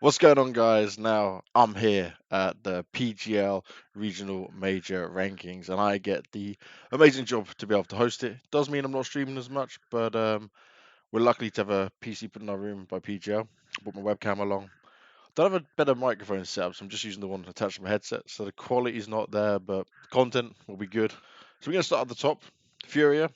What's going on, guys? Now, I'm here at the PGL Regional Major Rankings, and I get the amazing job to be able to host it. Does mean I'm not streaming as much, but we're lucky to have a PC put in our room by PGL. Brought my webcam along. Don't have a better microphone setup, so I'm just using the one attached to my headset. So the quality's not there, but the content will be good. So we're going to start at the top. Furia,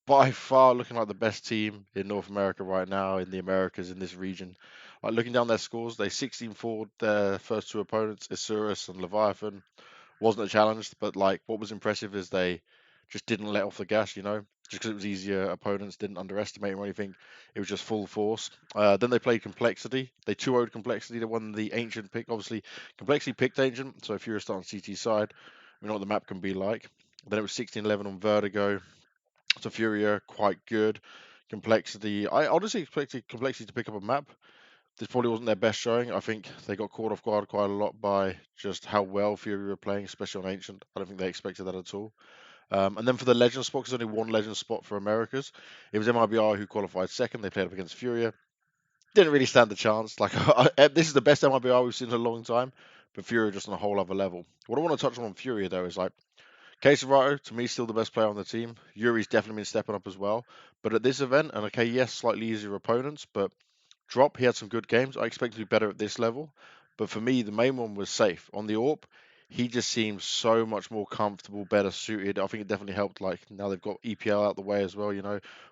by far looking like the best team in North America right now, in the Americas, in this region. Like looking down their scores, they 16-4 their first two opponents, Isurus and Leviathan. Wasn't a challenge, but like what was impressive is they just didn't let off the gas, just because it was easier opponents, didn't underestimate them or anything. It was just full force. Then they played Complexity. They 2-0'd Complexity. They won the Ancient pick. Obviously, Complexity picked Ancient, so if you're starting CT side, we know what the map can be like. Then it was 16-11 on Vertigo. So Furia, quite good. Complexity, I honestly expected Complexity to pick up a map. This probably wasn't their best showing. I think they got caught off guard quite a lot by just how well Fury were playing, especially on Ancient. I don't think they expected that at all. And then for the Legend spot, because only one Legend spot for Americas, it was MIBR who qualified second. They played up against Furia. Didn't really stand a chance. Like this is the best MIBR we've seen in a long time, but Furia just on a whole other level. What I want to touch on Furia though is like Quesarato, to me, still the best player on the team. Yuri's definitely been stepping up as well. But at this event, and okay, yes, slightly easier opponents, but Drop, he had some good games. I expect to be better at this level. But for me, the main one was safe. On the AWP, he just seems so much more comfortable, better suited. I think it definitely helped. Like now they've got EPL out the way as well,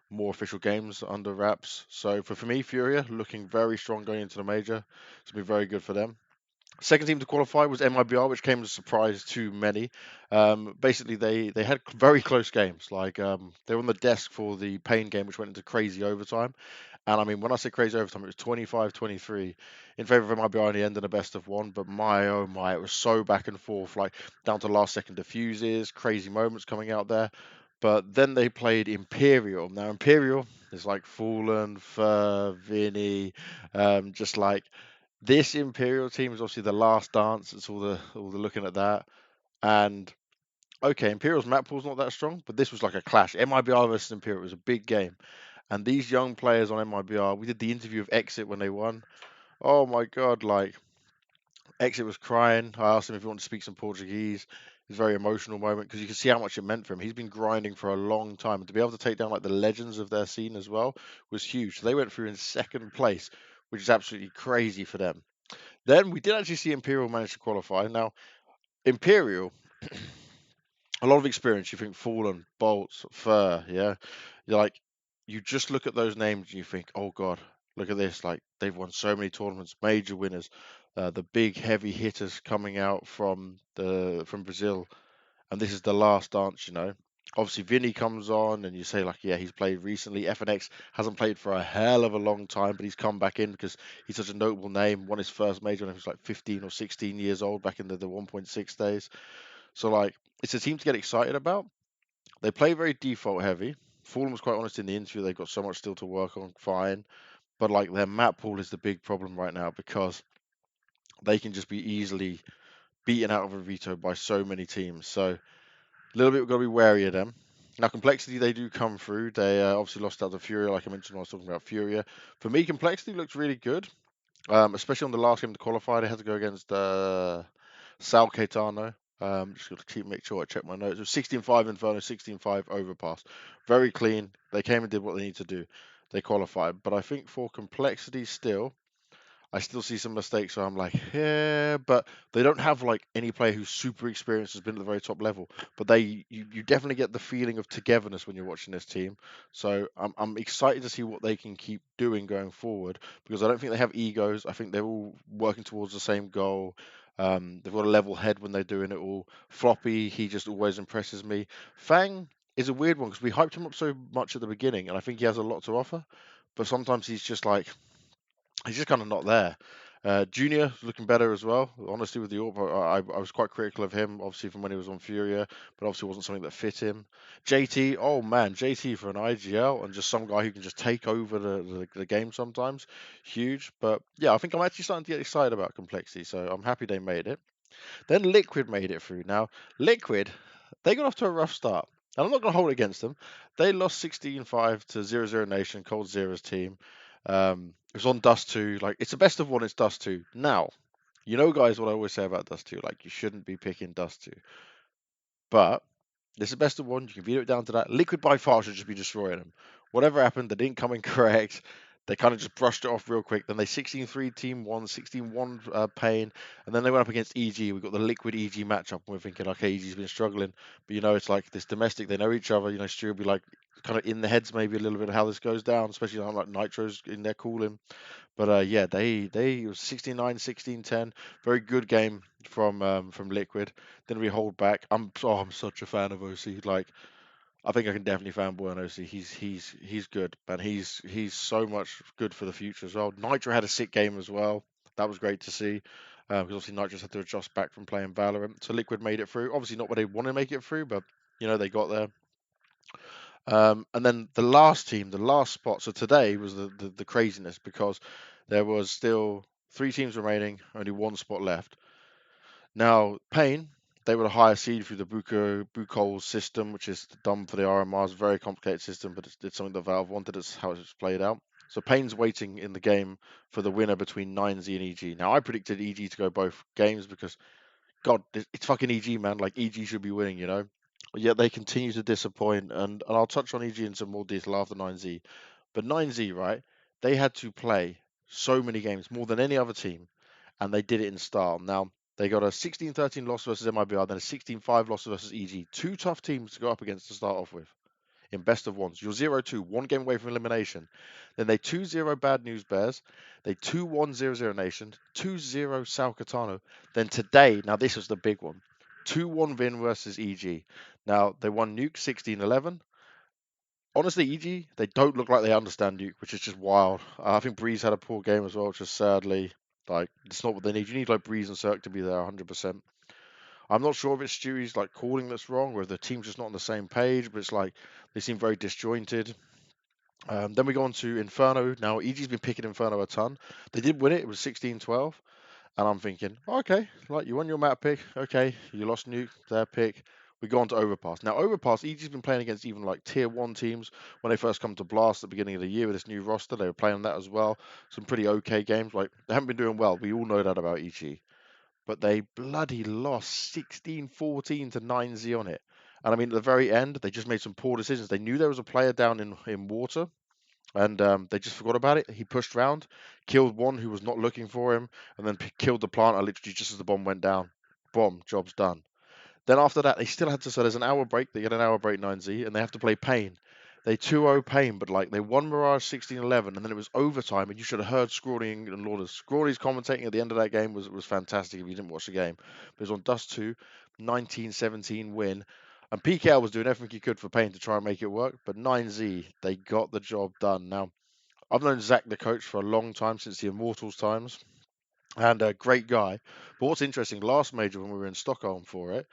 more official games under wraps. So for me, Furia looking very strong going into the major. It's going to be very good for them. Second team to qualify was MIBR, which came as a surprise to many. Basically, they had very close games. Like they were on the desk for the Pain game, which went into crazy overtime. And I mean, when I say crazy overtime, it was 25-23 in favor of MIBR in the end and a best of one. But my oh my, it was so back and forth, like down to last second defuses, crazy moments coming out there. But then they played Imperial. Now Imperial is like Fallen, Fur, Vinny, just like this Imperial team is obviously the last dance. It's all the looking at that. And okay, Imperial's map pool's not that strong, but this was like a clash. MIBR versus Imperial was a big game. And these young players on MIBR, we did the interview of Exit when they won. Oh my god, like Exit was crying. I asked him if he wanted to speak some Portuguese. It was a very emotional moment because you can see how much it meant for him. He's been grinding for a long time, and to be able to take down like the legends of their scene as well was huge. So they went through in second place, which is absolutely crazy for them. Then we did actually see Imperial manage to qualify. Now, Imperial, a lot of experience. You think Fallen, Bolts, Fur, yeah. You're like, you just look at those names and you think, oh God, look at this. Like they've won so many tournaments, major winners, the big heavy hitters coming out from Brazil, and this is the last dance. Obviously, Vinny comes on, and you say like, yeah, he's played recently. FNX hasn't played for a hell of a long time, but he's come back in because he's such a notable name. Won his first major when he was like 15 or 16 years old back in the 1.6 days. So like, it's a team to get excited about. They play very default heavy. Fulham was quite honest in the interview. They've got so much still to work on. Fine, but like their map pool is the big problem right now because they can just be easily beaten out of a veto by so many teams. So a little bit we've got to be wary of them. Now, Complexity, they do come through. They obviously lost out to Furia, like I mentioned when I was talking about Furia. For me, Complexity looks really good, especially on the last game to qualify. They had to go against Sal Caetano. Just got to make sure I check my notes. It was 16-5 Inferno, 16-5 Overpass. Very clean. They came and did what they need to do. They qualified. But I think for Complexity still, I still see some mistakes where I'm like, yeah, but they don't have like any player who's super experienced, has been at the very top level. But you definitely get the feeling of togetherness when you're watching this team. So I'm excited to see what they can keep doing going forward because I don't think they have egos. I think they're all working towards the same goal. They've got a level head when they're doing it all. Floppy, he just always impresses me. Fang is a weird one because we hyped him up so much at the beginning, and I think he has a lot to offer. But sometimes he's just like he's just kind of not there. Junior looking better as well. Honestly, with the AWP, I was quite critical of him, obviously from when he was on Furia, but obviously wasn't something that fit him. JT, oh man, JT for an IGL and just some guy who can just take over the game sometimes, huge. But yeah, I think I'm actually starting to get excited about Complexity, so I'm happy they made it. Then Liquid made it through. Now, Liquid, they got off to a rough start. And I'm not going to hold it against them. They lost 16-5 to 0-0 Nation, Cold Zero's team. It was on Dust 2. Like, it's the best of one, it's Dust 2. Now, you know, guys, what I always say about Dust 2, like, you shouldn't be picking Dust 2. But this is the best of one. You can veto it down to that. Liquid by far should just be destroying them. Whatever happened, they didn't come in correct. They kind of just brushed it off real quick. Then they 16-3 team one, 16-1 Pain, and then they went up against EG. We got the Liquid EG matchup, and we're thinking, okay, EG's been struggling, but it's like this domestic. They know each other. Stu will be like kind of in the heads maybe a little bit of how this goes down, especially like Nitro's in there cooling. But yeah, they it was 16-9, 16-10. Very good game from Liquid. Didn't really hold back. I'm such a fan of OC. Like, I think I can definitely fanboy on OC. He's good, and he's so much good for the future as well. Nitro had a sick game as well. That was great to see. Because obviously Nitro's had to adjust back from playing Valorant. So Liquid made it through. Obviously not what they want to make it through, but they got there. And then the last team, the last spot. So today was the craziness because there was still three teams remaining, only one spot left. Now, Pain, they were a higher seed through the Bukol system, which is done for the RMR. It's a very complicated system, but it's something that Valve wanted. It's how it's played out. So Pain's waiting in the game for the winner between 9Z and EG. Now, I predicted EG to go both games because, God, it's fucking EG, man. Like, EG should be winning. Yet they continue to disappoint, and I'll touch on EG in some more detail after 9Z. But 9Z, right? They had to play so many games, more than any other team, and they did it in style. Now, they got a 16-13 loss versus MIBR, then a 16-5 loss versus EG. Two tough teams to go up against to start off with in best of ones. You're 0-2, one game away from elimination. Then they 2-0 Bad News Bears. They 2-1 0-0 Nation. 2-0 Sal Catano. Then today, now this was the big one. 2-1 Vin versus EG. Now, they won Nuke 16-11. Honestly, EG, they don't look like they understand Nuke, which is just wild. I think Breeze had a poor game as well, which is sadly, like, it's not what they need. You need, like, Breeze and Cirque to be there 100%. I'm not sure if it's Stewie's, like, calling that's wrong or if the team's just not on the same page, but it's like they seem very disjointed. Then we go on to Inferno. Now, EG's been picking Inferno a ton. They did win it. It was 16-12. And I'm thinking, okay, like, you won your map pick. Okay, you lost Nuke, their pick. We go on to Overpass. Now, Overpass, EG's been playing against even like tier 1 teams when they first come to Blast at the beginning of the year with this new roster. They were playing that as well. Some pretty okay games. Like, they haven't been doing well. We all know that about EG. But they bloody lost 16-14 to 9Z on it. And I mean, at the very end, they just made some poor decisions. They knew there was a player down in water, and they just forgot about it. He pushed round, killed one who was not looking for him, and then killed the planter literally just as the bomb went down. Bomb, job's done. Then after that, they still had to. So there's an hour break. They get an hour break 9Z, and they have to play Pain. They 2-0 Pain, but like they won Mirage 16-11, and then it was overtime, and you should have heard Scrawny and Lauders. Scrawny's commentating at the end of that game was fantastic if you didn't watch the game. But it was on Dust 2, 19-17 win. And PKL was doing everything he could for Pain to try and make it work, but 9Z, they got the job done. Now, I've known Zach, the coach, for a long time, since the Immortals times, and a great guy. But what's interesting, last major when we were in Stockholm for it,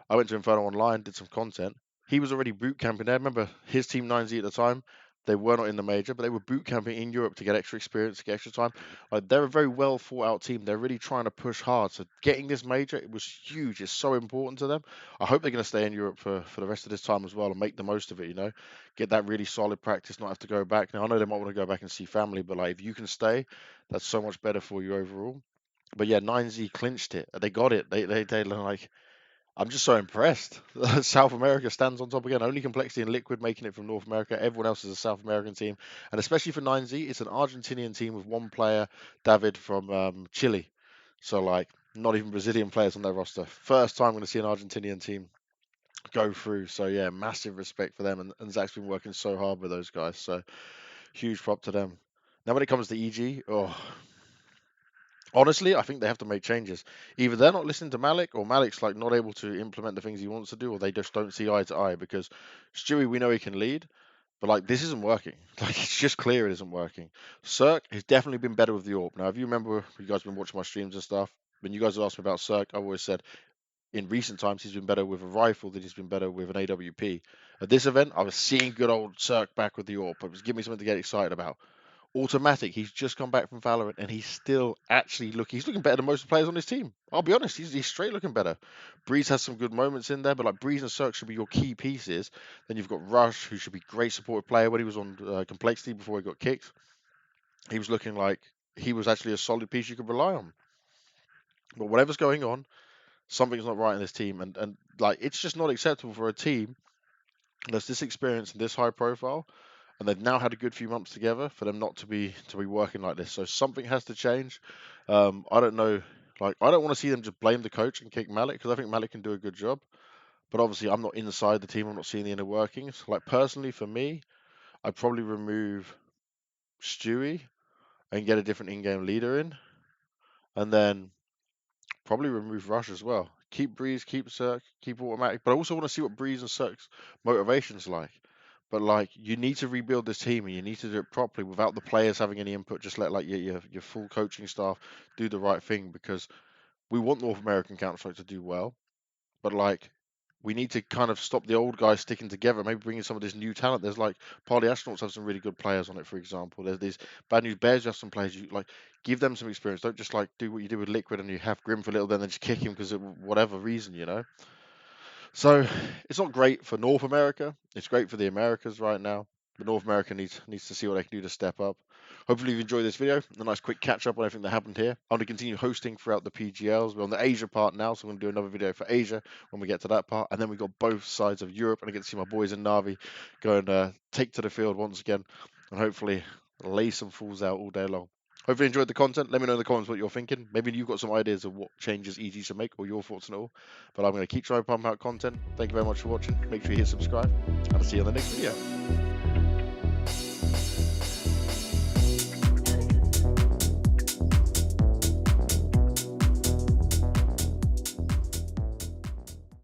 I went to Inferno Online, did some content. He was already boot camping there. Remember his team 9Z at the time? They were not in the major, but they were boot camping in Europe to get extra experience, to get extra time. Like, they're a very well thought out team. They're really trying to push hard. So getting this major, it was huge. It's so important to them. I hope they're going to stay in Europe for the rest of this time as well and make the most of it. Get that really solid practice, not have to go back. Now I know they might want to go back and see family, but like, if you can stay, that's so much better for you overall. But yeah, 9Z clinched it. They got it. They like. I'm just so impressed. South America stands on top again. Only Complexity and Liquid making it from North America. Everyone else is a South American team, and especially for 9Z, it's an Argentinian team with one player, David from Chile. So like, not even Brazilian players on their roster. First time I'm going to see an Argentinian team go through. So yeah, massive respect for them, and Zach's been working so hard with those guys. So huge prop to them. Now when it comes to EG, oh, honestly, I think they have to make changes. Either they're not listening to Malik, or Malik's like not able to implement the things he wants to do, or they just don't see eye to eye. Because Stewie, we know he can lead, but like, this isn't working. Like, it's just clear it isn't working. Cirque has definitely been better with the AWP. Now, if you remember, you guys have been watching my streams and stuff. When you guys have asked me about Cirque, I've always said in recent times he's been better with a rifle than he's been better with an AWP. At this event, I was seeing good old Cirque back with the AWP. It was giving me something to get excited about. Automatic, he's just come back from Valorant, and he's still actually he's looking better than most players on his team. I'll be honest, he's straight looking better. Breeze has some good moments in there, but like, Breeze and Cirque should be your key pieces. Then you've got Rush, who should be great supportive player when he was on Complexity before he got kicked. he was looking like he was actually a solid piece you could rely on. But whatever's going on, something's not right in this team, and like it's just not acceptable for a team that's this experienced and this high profile, and they've now had a good few months together for them not to be working like this. So something has to change. I don't know. Like I don't want to see them just blame the coach and kick Malik because I think Malik can do a good job. But obviously, I'm not inside the team. I'm not seeing the inner workings. Like personally, for me, I'd probably remove Stewie and get a different in-game leader in, and then probably remove Rush as well. Keep Breeze, keep Cirque, keep Automatic. But I also want to see what Breeze and Cirque's motivation's like. But like, you need to rebuild this team, and you need to do it properly without the players having any input. Just let like your full coaching staff do the right thing because we want North American Counter Strike to do well. But like, we need to kind of stop the old guys sticking together. Maybe bring in some of this new talent. There's like Party Astronauts have some really good players on it, for example. There's these Bad News Bears who have some players. You like give them some experience. Don't just like do what you do with Liquid and you have Grim for a little, then just kick him because of whatever reason, you know. So it's not great for North America. It's great for the Americas right now. But North America needs to see what they can do to step up. Hopefully you enjoyed this video. A nice quick catch up on everything that happened here. I'm going to continue hosting throughout the PGLs. We're on the Asia part now, so I'm going to do another video for Asia when we get to that part. And then we've got both sides of Europe, and I get to see my boys in Navi go and take to the field once again, and hopefully lay some fools out all day long. Hopefully you enjoyed the content. Let me know in the comments what you're thinking. Maybe you've got some ideas of what changes easy to make or your thoughts on it all. But I'm going to keep trying to pump out content. Thank you very much for watching. Make sure you hit subscribe, and I'll see you in the next video.